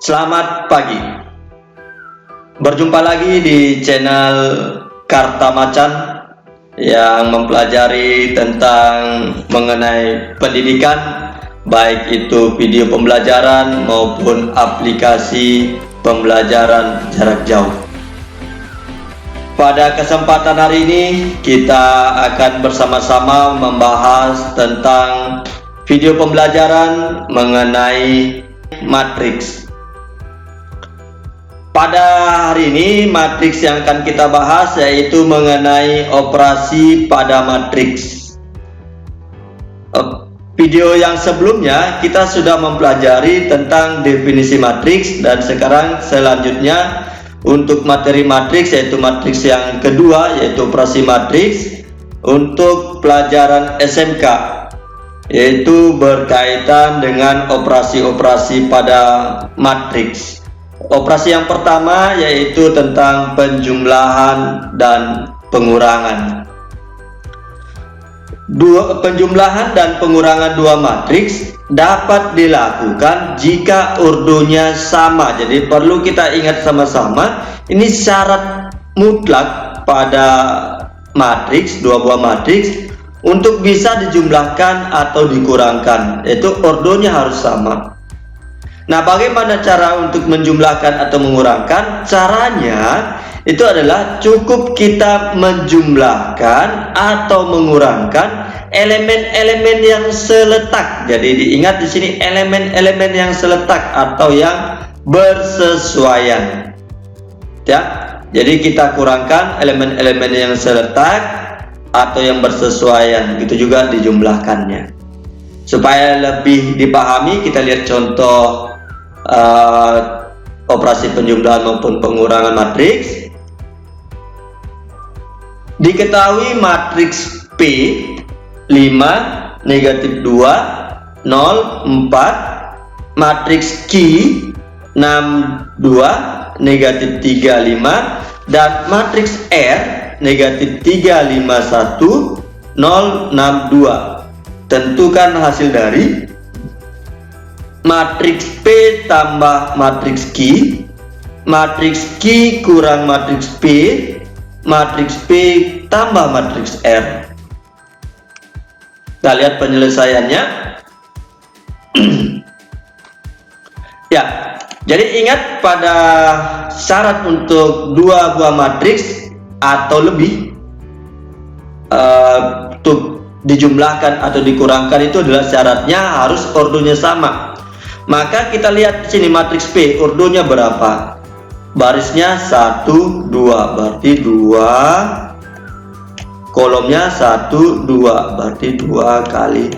Selamat pagi. Berjumpa lagi di channel Karta Macan yang mempelajari tentang mengenai pendidikan, baik itu video pembelajaran maupun aplikasi pembelajaran jarak jauh. Pada kesempatan hari ini kita akan bersama-sama membahas tentang video pembelajaran mengenai matriks. Pada hari ini matriks yang akan kita bahas yaitu mengenai operasi pada matriks. Video yang sebelumnya kita sudah mempelajari tentang definisi matriks, dan sekarang selanjutnya untuk materi matriks yaitu matriks yang kedua yaitu operasi matriks untuk pelajaran SMK, yaitu berkaitan dengan operasi-operasi pada matriks. Operasi yang pertama yaitu tentang penjumlahan dan pengurangan. Penjumlahan dan pengurangan dua matriks dapat dilakukan jika urdunya sama. Jadi perlu kita ingat sama-sama, ini syarat mutlak pada matriks, dua buah matriks untuk bisa dijumlahkan atau dikurangkan, yaitu urdunya harus sama. Nah, bagaimana cara untuk menjumlahkan atau mengurangkan? Caranya itu adalah cukup kita menjumlahkan atau mengurangkan elemen-elemen yang seletak. Jadi diingat di sini elemen-elemen yang seletak atau yang bersesuaian. Ya. Jadi kita kurangkan elemen-elemen yang seletak atau yang bersesuaian, begitu juga dijumlahkannya. Supaya lebih dipahami, kita lihat contoh operasi penjumlahan maupun pengurangan matriks. Diketahui matriks P 5, negatif 2, 0, 4, matriks Q 6, 2, negatif 3, 5, dan matriks R negatif 3, 5, 1, 0, 6, 2. Tentukan hasil dari matriks P tambah matriks Q, matriks Q kurang matriks P, matriks P tambah matriks R. Kita lihat penyelesaiannya. Ya, jadi ingat pada syarat untuk dua buah matriks atau lebih untuk dijumlahkan atau dikurangkan itu adalah syaratnya harus ordonya sama. Maka kita lihat di sini matriks P ordonya berapa? Barisnya 1, 2, berarti 2. Kolomnya 1, 2, berarti 2 kali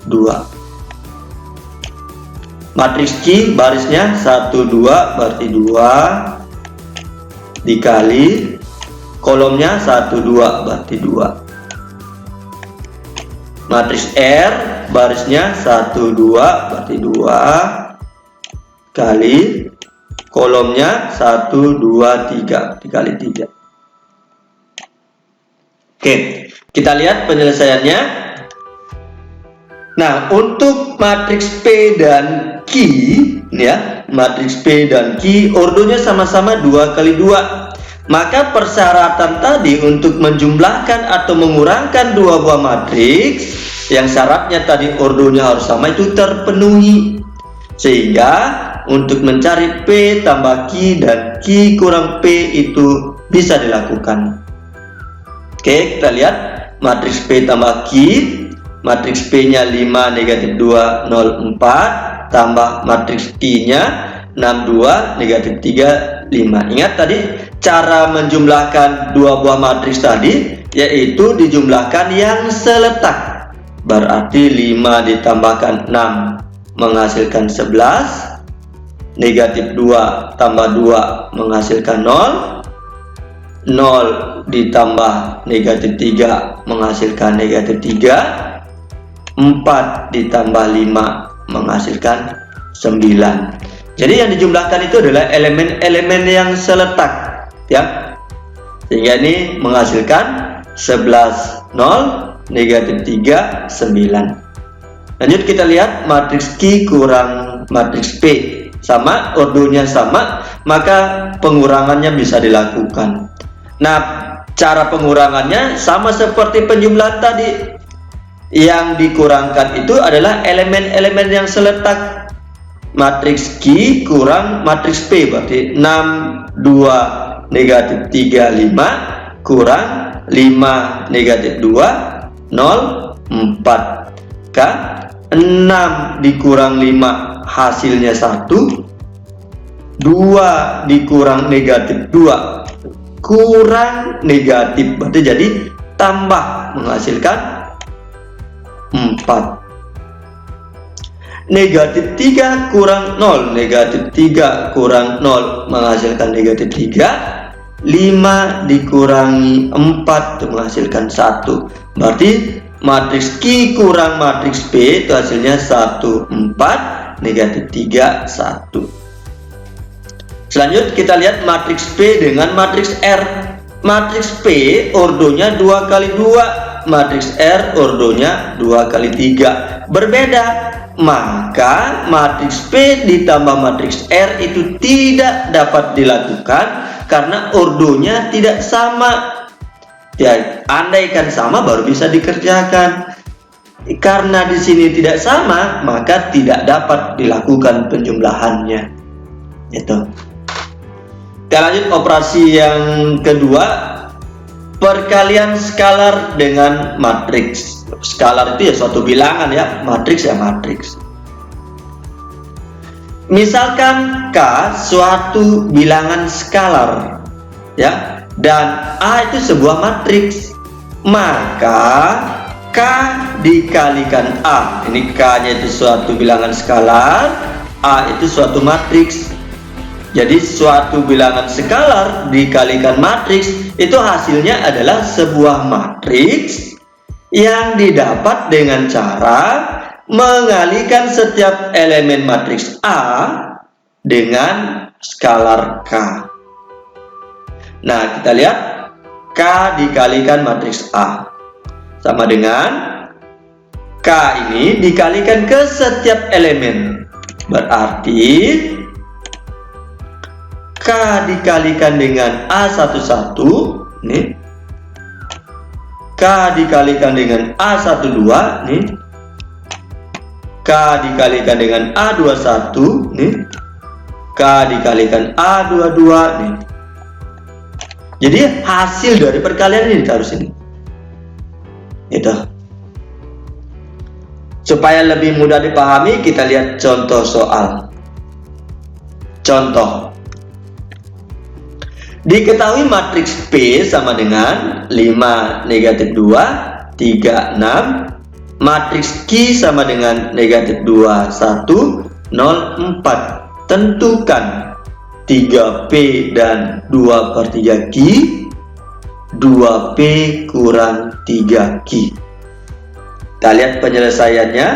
2. Matriks Q barisnya 1, 2, berarti 2 dikali kolomnya 1, 2, berarti 2. Matriks R barisnya 1, 2, berarti 2 kali kolomnya 1, 2, 3 dikali 3. Oke, kita lihat penyelesaiannya. Nah, untuk matriks P dan Q, ya, matriks P dan Q ordonya sama-sama 2 kali 2. Maka persyaratan tadi untuk menjumlahkan atau mengurangkan dua buah matriks yang syaratnya tadi ordonya harus sama itu terpenuhi. Sehingga untuk mencari P tambah Q dan Q kurang P itu bisa dilakukan. Oke, kita lihat matriks P tambah Q. Matriks P-nya 5, negatif 2, 0, 4 tambah matriks Q-nya 6, 2, negatif 3, 5. Ingat tadi cara menjumlahkan dua buah matriks tadi yaitu dijumlahkan yang seletak. Berarti 5 ditambahkan 6 menghasilkan 11, negatif 2 tambah 2 menghasilkan 0, 0 ditambah negatif 3 menghasilkan negatif 3, 4 ditambah 5 menghasilkan 9. Jadi yang dijumlahkan itu adalah elemen-elemen yang seletak, ya. Sehingga ini menghasilkan 11, 0, negatif 3, 9. Lanjut kita lihat matriks Q kurang matriks P. sama, ordonya sama, maka pengurangannya bisa dilakukan. Nah, cara pengurangannya sama seperti penjumlahan tadi. Yang dikurangkan itu adalah elemen-elemen yang seletak. Matriks Q kurang matriks P, berarti 6, 2, negatif 3, 5 kurang 5, negatif 2, 0, 4. K 6 dikurang 5 hasilnya 1, 2 dikurang negatif 2 kurang negatif, berarti jadi tambah menghasilkan 4. Negatif 3 kurang 0, negatif 3 kurang 0 menghasilkan negatif 3. 5 dikurangi 4 itu menghasilkan 1. Berarti matriks Q kurang matriks P itu hasilnya 1, 4, negatif 3, 1. Selanjutnya kita lihat matriks P dengan matriks R. Matriks P ordonya 2 kali 2, matriks R ordonya 2 kali 3. Berbeda, maka matriks P ditambah matriks R itu tidak dapat dilakukan karena ordonya tidak sama. Ya, andaikan sama baru bisa dikerjakan. Karena di sini tidak sama, maka tidak dapat dilakukan penjumlahannya. Itu. Kita lanjut operasi yang kedua, perkalian skalar dengan matriks. Skalar itu ya suatu bilangan ya, matriks ya matriks. Misalkan K suatu bilangan skalar ya, dan A itu sebuah matriks, maka K dikalikan A. Ini K-nya itu suatu bilangan skalar, A itu suatu matriks. Jadi suatu bilangan skalar dikalikan matriks itu hasilnya adalah sebuah matriks yang didapat dengan cara mengalihkan setiap elemen matriks A dengan skalar K. Nah, kita lihat K dikalikan matriks A sama dengan K ini dikalikan ke setiap elemen. Berarti K dikalikan dengan A11 nih, K dikalikan dengan A12 nih, K dikalikan dengan A21 nih, K dikalikan A22 nih. Jadi hasil dari perkalian ini ditaruh sini. Itu. Supaya lebih mudah dipahami, kita lihat contoh soal. Contoh. Diketahui matriks P sama dengan 5, negatif 2, 3, 6. Matriks Q sama dengan negatif 2, 1, 0, 4. Tentukan 3P dan 2/3 Q, 2P kurang 3Q. Kita lihat penyelesaiannya.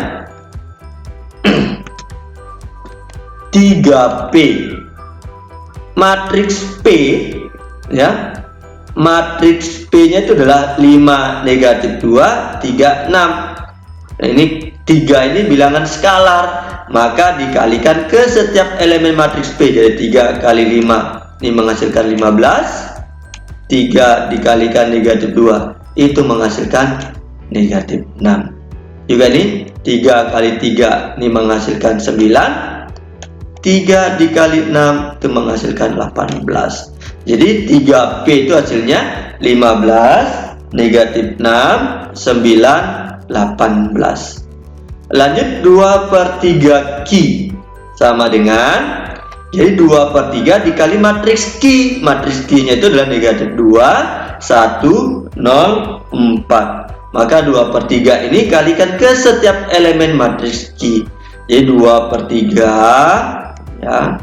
3P matriks P ya, matriks P nya itu adalah 5, negatif 2, 3, 6. Nah, ini 3 ini bilangan skalar, maka dikalikan ke setiap elemen matriks P. Jadi 3 kali 5 ini menghasilkan 15. 3 dikalikan negatif 2 itu menghasilkan negatif 6. Juga ini 3 kali 3 ini menghasilkan 9. 3 dikali 6 itu menghasilkan 18. Jadi 3P itu hasilnya 15, negatif 6, 9, 18. Lanjut 2/3 Q sama dengan, jadi 2/3 dikali matriks Q. Matriks Q nya itu adalah negatif 2, 1, 0, 4. Maka 2/3 ini kalikan ke setiap elemen matriks Q. Jadi 2/3 ya,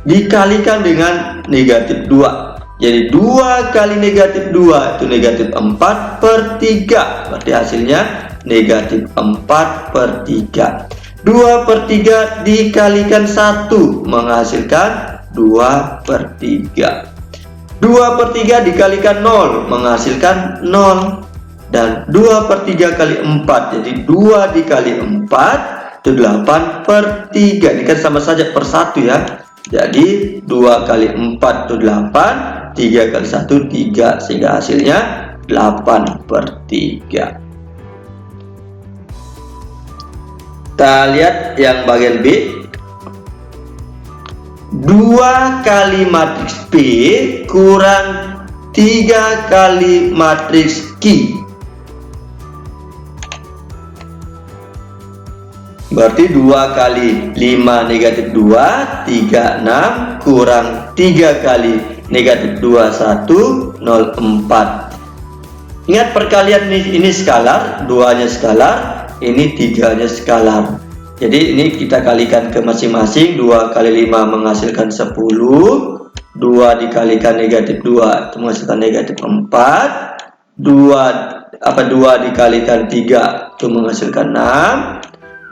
dikalikan dengan negatif 2. Jadi 2 kali negatif 2 itu negatif 4/3. Berarti hasilnya negatif 4/3. 2/3 dikalikan 1 menghasilkan 2/3. 2/3 dikalikan 0 menghasilkan 0. Dan 2/3 kali 4, jadi 2 dikali 4 itu 8 per 3. Ini kan sama saja per 1 ya. Jadi 2 kali 4 itu 8, 3 kali 1 3, sehingga hasilnya 8 per 3. Kita lihat yang bagian B. 2 kali matriks P kurang 3 kali matriks Q. Berarti 2 kali 5 negatif 2, 3, 6, kurang 3 kali negatif 2, 1, 0, 4. Ingat perkalian ini skalar, 2-nya skalar, ini 3-nya skalar. Jadi ini kita kalikan ke masing-masing. 2 kali 5 menghasilkan 10, 2 dikalikan negatif 2 itu menghasilkan negatif 4, 2 dikalikan 3 itu menghasilkan 6,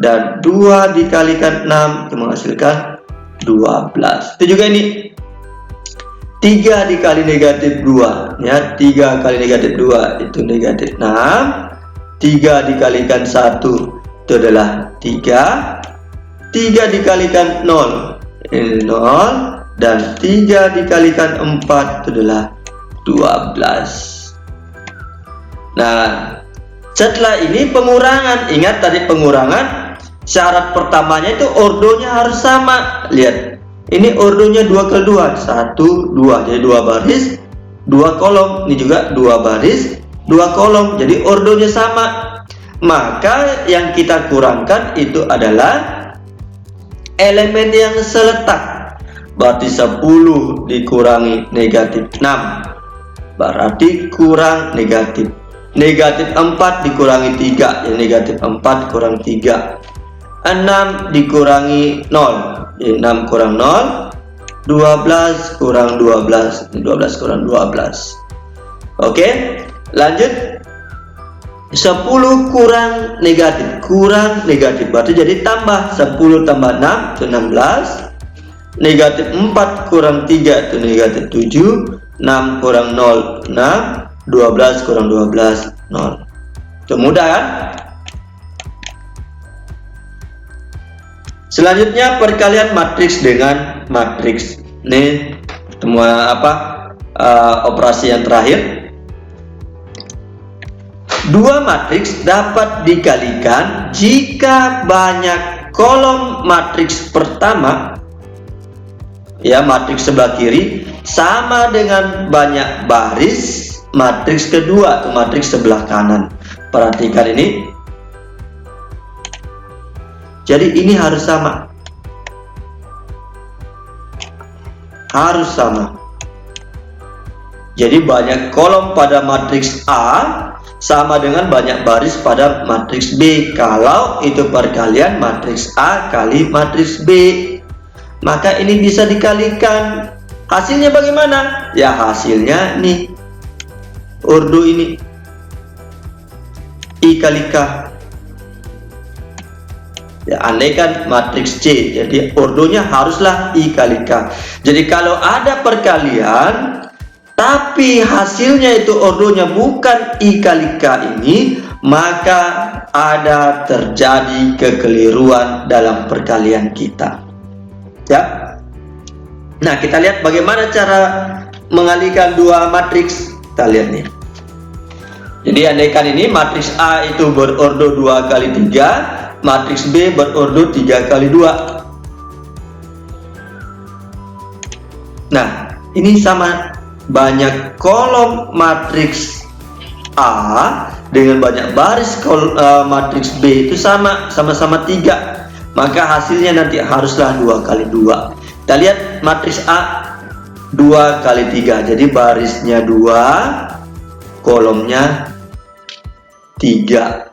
dan 2 dikalikan 6 itu menghasilkan 12. Itu juga ini 3 dikali negatif 2 ya, 3 kali negatif 2 itu negatif 6, 3 dikalikan 1 itu adalah 3, 3 dikalikan 0 ini 0, dan 3 dikalikan 4 itu adalah 12. Nah, setelah ini pengurangan. Ingat tadi pengurangan, syarat pertamanya itu ordonya harus sama. Lihat, ini ordonya 2 kali 2, 1, 2, jadi 2 baris, 2 kolom. Ini juga 2 baris, 2 kolom, jadi ordonya sama. Maka yang kita kurangkan itu adalah elemen yang seletak. Berarti 10 dikurangi negatif 6, berarti kurang negatif. Negatif 4 dikurangi 3, ya negatif 4 kurang 3. 6 dikurangi 0, 6 kurang 0, 12 kurang 12, 12 kurang 12. Oke, lanjut. 10 kurang negatif, berarti jadi tambah. 10 tambah 6 itu 16. Negatif 4 kurang 3 itu negatif 7. 6 kurang 0, 6. 12 kurang 12, 0. Itu mudah kan? Selanjutnya perkalian matriks dengan matriks. Ini semua operasi yang terakhir. 2 matriks dapat dikalikan jika banyak kolom matriks pertama, ya matriks sebelah kiri, sama dengan banyak baris matriks kedua atau matriks sebelah kanan. Perhatikan ini. Jadi ini harus sama. Harus sama. Jadi banyak kolom pada matriks A sama dengan banyak baris pada matriks B. Kalau itu perkalian matriks A kali matriks B, maka ini bisa dikalikan. Hasilnya bagaimana? Ya hasilnya nih, ordo ini I kali K. Ya, andaikan matriks C, jadi ordonya haruslah I kali K. Jadi kalau ada perkalian tapi hasilnya itu ordonya bukan I kali K ini, maka ada terjadi kekeliruan dalam perkalian kita. Ya. Nah, kita lihat bagaimana cara mengalihkan 2 matriks. Kita lihat nih. Jadi andaikan ini matriks A itu berordo 2 kali 3, matriks B berordo 3 kali 2. Nah, ini sama. Banyak kolom matriks A dengan banyak baris matriks B itu sama-sama 3. Maka hasilnya nanti haruslah 2 kali 2. Kita lihat matriks A 2 kali 3. Jadi barisnya 2, kolomnya 3.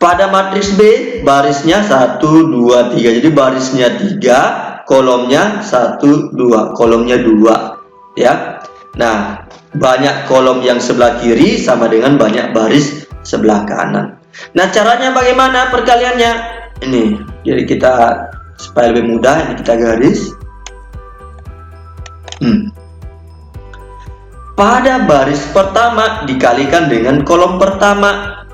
Pada matriks B barisnya 1, 2, 3. Jadi barisnya 3, kolomnya 1, 2, kolomnya 2. Ya. Nah, banyak kolom yang sebelah kiri sama dengan banyak baris sebelah kanan. Nah, caranya bagaimana perkaliannya? Ini. Jadi kita supaya lebih mudah, ini kita garis. Pada baris pertama dikalikan dengan kolom pertama.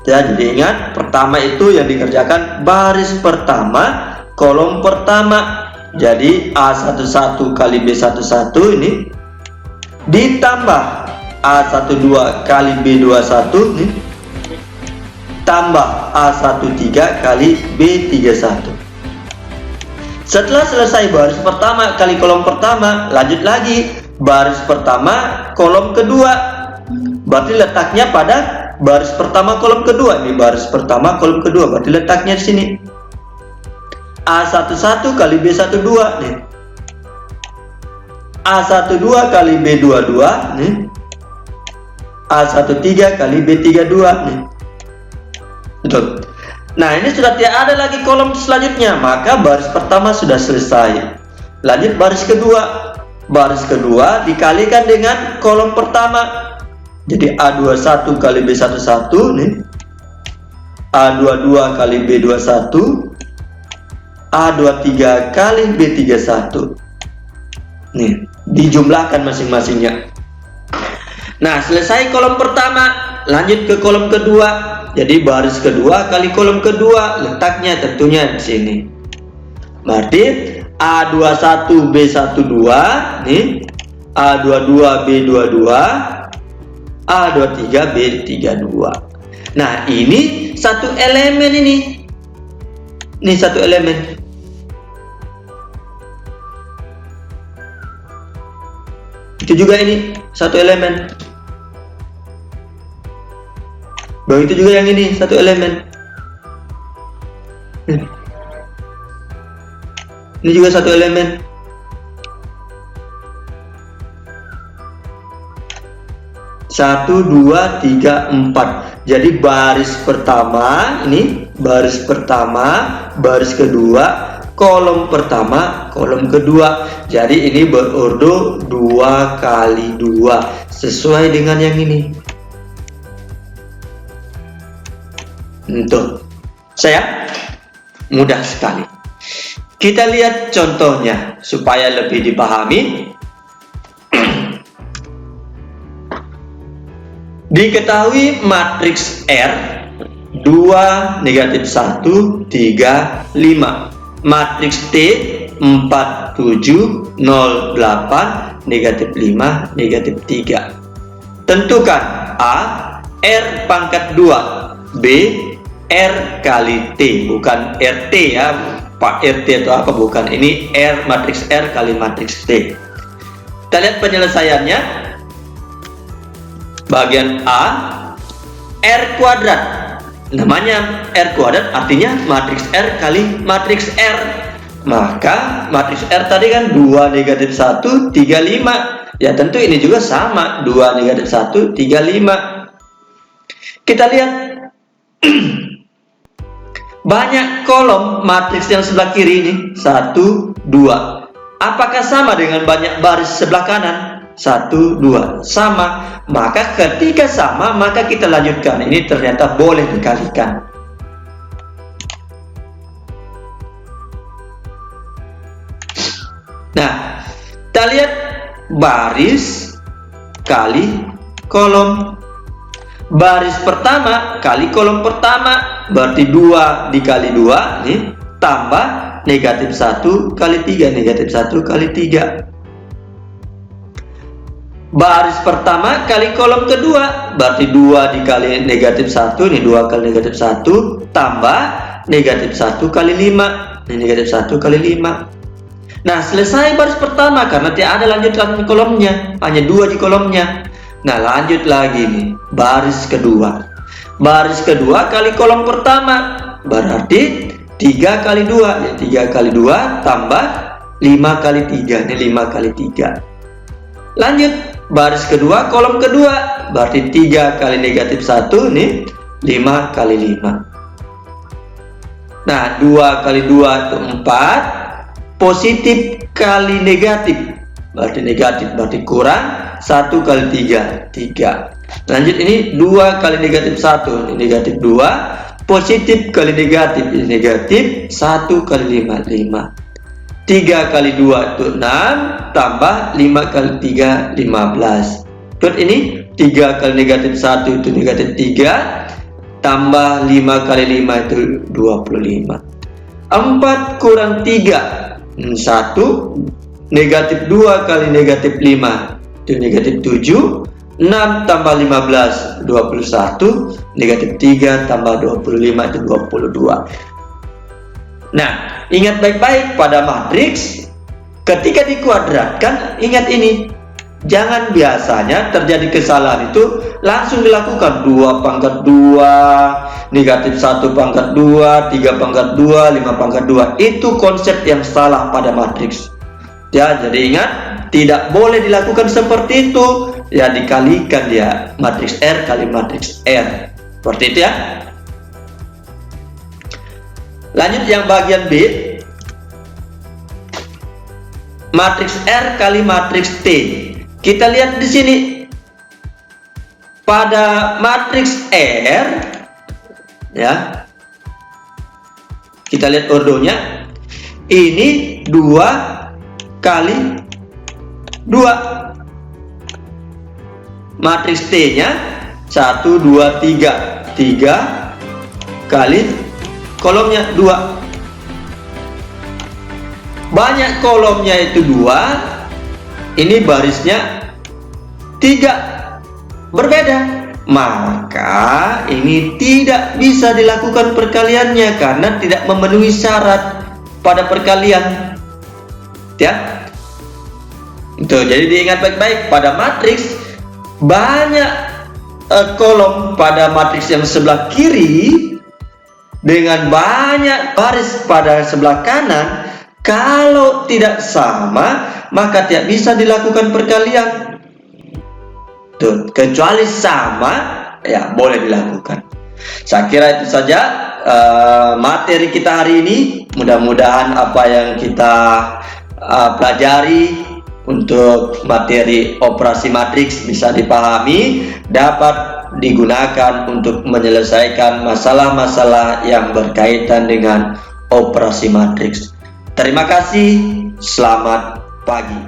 Ya, jadi ingat, pertama itu yang dikerjakan baris pertama, kolom pertama. Jadi A11 kali B11 ini ditambah A12 kali B21 nih, tambah A13 kali B31. Setelah selesai baris pertama kali kolom pertama, lanjut lagi baris pertama kolom kedua. Berarti letaknya pada baris pertama kolom kedua. Ini baris pertama kolom kedua, berarti letaknya di sini. A11 kali B12 nih. A12 kali B22 nih. A13 kali B32 nih. Betul. Nah, ini sudah tidak ada lagi kolom selanjutnya, maka baris pertama sudah selesai. Lanjut baris kedua. Baris kedua dikalikan dengan kolom pertama. Jadi A21 kali B11 nih, A22 kali B21, A23 kali B31. Nih, dijumlahkan masing-masingnya. Nah, selesai kolom pertama, lanjut ke kolom kedua. Jadi baris kedua kali kolom kedua, letaknya tentunya di sini. Berarti A21 B12 nih, A22 B22, A23 B32. Nah, ini satu elemen ini. Ini satu elemen. Itu juga ini satu elemen. Begitu juga yang ini satu elemen. Ini juga satu elemen. Satu, dua, tiga, empat. Jadi baris pertama ini, baris pertama, baris kedua, kolom pertama, kolom kedua. Jadi ini berordo 2 kali 2 sesuai dengan yang ini. Tuh, saya mudah sekali. Kita lihat contohnya supaya lebih dipahami. Diketahui matriks R 2, negatif 1, 3, 5. Matriks T 4, 7, 0, 8, negatif 5, negatif 3. Tentukan A, R pangkat 2, B, R kali T, bukan RT ya, Pak RT atau apa, bukan. Ini R, matriks R kali matriks T. Kita lihat penyelesaiannya. Bagian A, R kuadrat. Namanya R kuadrat artinya matriks R kali matriks R. Maka matriks R tadi kan 2, negatif 1, 3, 5. Ya tentu ini juga sama, 2, negatif 1, 3, 5. Kita lihat banyak kolom matriks yang sebelah kiri ini, 1, 2. Apakah sama dengan banyak baris sebelah kanan? 1, 2. Sama. Maka ketika sama, maka kita lanjutkan. Ini ternyata boleh dikalikan. Nah, kita lihat baris kali kolom. Baris pertama kali kolom pertama, berarti 2 dikali 2 nih, tambah negatif 1 kali 3, negatif 1 kali 3. Baris pertama kali kolom kedua, berarti 2 dikali negatif 1, ini 2 kali negatif 1, tambah negatif 1 kali 5, ini negatif 1 kali 5. Nah, selesai baris pertama karena tidak ada lanjutan kolomnya, hanya 2 di kolomnya. Nah, lanjut lagi nih, baris kedua. Baris kedua kali kolom pertama, berarti 3 kali 2, ya 3 kali 2 tambah 5 kali 3, ini 5 kali 3. Lanjut, baris kedua kolom kedua, berarti 3 kali negatif 1 nih, 5 kali 5. Nah, 2 kali 2 itu 4, positif kali negatif, berarti negatif, berarti kurang 1 kali 3, 3. Lanjut, ini 2 kali negatif 1, ini negatif 2, positif kali negatif, ini negatif, 1 kali 5, 5. 3 kali 2 itu 6, tambah 5 kali 3, 15. Terus ini 3 kali negatif 1 itu negatif 3, tambah 5 kali 5 itu 25. 4 kurang 3, 1. Negatif 2 kali negatif 5 itu negatif 7. 6 tambah 15, 21. Negatif 3 tambah 25 itu 22. Nah, ingat baik-baik pada matriks ketika dikuadratkan, ingat ini. Jangan biasanya terjadi kesalahan itu langsung dilakukan 2 pangkat 2, negatif 1 pangkat 2, 3 pangkat 2, 5 pangkat 2. Itu konsep yang salah pada matriks. Ya, jadi ingat, tidak boleh dilakukan seperti itu. Ya, dikalikan dia matriks R kali matriks R. Seperti itu ya. Lanjut yang bagian B. Matriks R kali matriks T. Kita lihat di sini. Pada matriks R ya. Kita lihat ordonya. Ini 2 kali 2. Matriks T-nya 1 2 3. 3 kali kolomnya 2. Banyak kolomnya itu 2. Ini barisnya 3. Berbeda. Maka ini tidak bisa dilakukan perkaliannya karena tidak memenuhi syarat pada perkalian. Ya. Itu jadi diingat baik-baik pada matriks banyak kolom pada matriks yang sebelah kiri dengan banyak baris pada sebelah kanan. Kalau tidak sama, maka tidak bisa dilakukan perkalian. Tuh, kecuali sama, ya boleh dilakukan. Saya kira itu saja materi kita hari ini. Mudah-mudahan apa yang kita pelajari untuk materi operasi matriks bisa dipahami, dapat digunakan untuk menyelesaikan masalah-masalah yang berkaitan dengan operasi matriks. Terima kasih, selamat pagi.